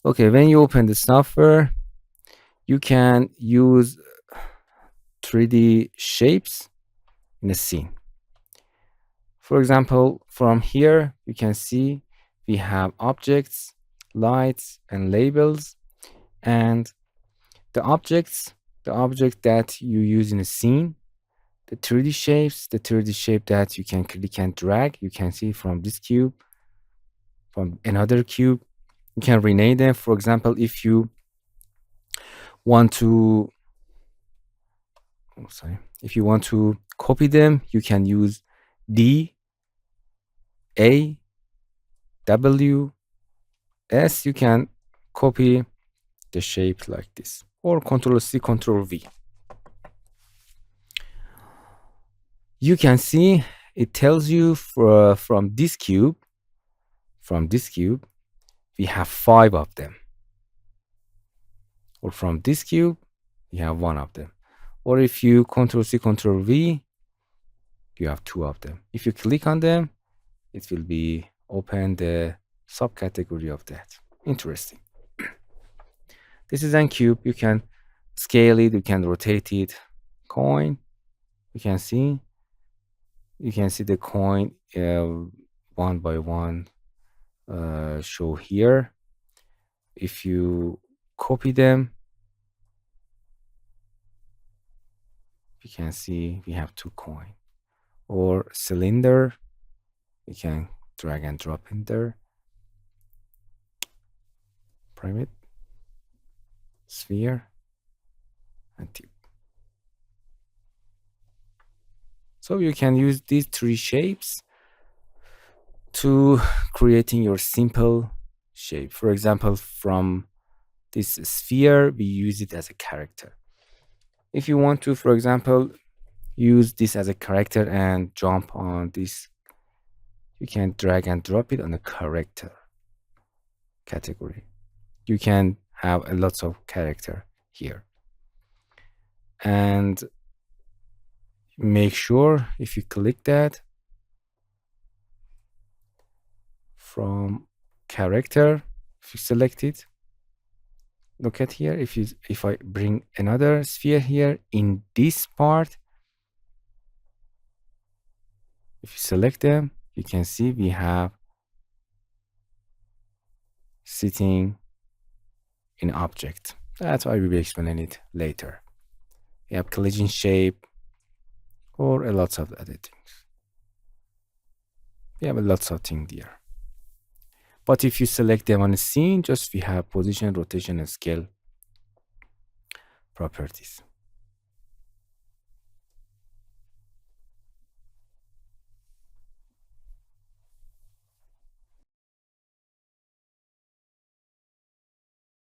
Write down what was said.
Okay, when you open the software, you can use 3D shapes in a scene. For example, from here, you can see we have objects, lights, and labels. And the objects, the object that you use in a scene, the 3D shapes, the 3D shape that you can click and drag, you can see from this cube, from another cube. You can rename them. For example, if you want to, if you want to copy them, you can use D, A, W, S. You can copy the shape like this, or Control C, Control V. You can see it tells you from this cube, we have 5 of them. Or from this cube, you have 1 of them. Or if you Control C, Control V, you have 2 of them. If you click on them, it will be open the subcategory of that. Interesting. This is a cube. You can scale it, you can rotate it. Coin, you can see the coin one by one show here. If you copy them, you can see we have 2 coins. Or cylinder, you can drag and drop in there. Pyramid, sphere, and tube. So you can use these 3 shapes to creating your simple shape. For example, from this sphere, we use it as a character. If you want to, for example, use this as a character and jump on this, you can drag and drop it on the character category. You can have a lots of character here. And make sure if you click that, from character, if you select it, look at here, if I bring another sphere here in this part, if you select them, you can see we have sitting in object. That's why we will explain it later. We have collision shape or a lots of other things. We have a lots of things there. But if you select them on a scene, just we have position, rotation, and scale properties.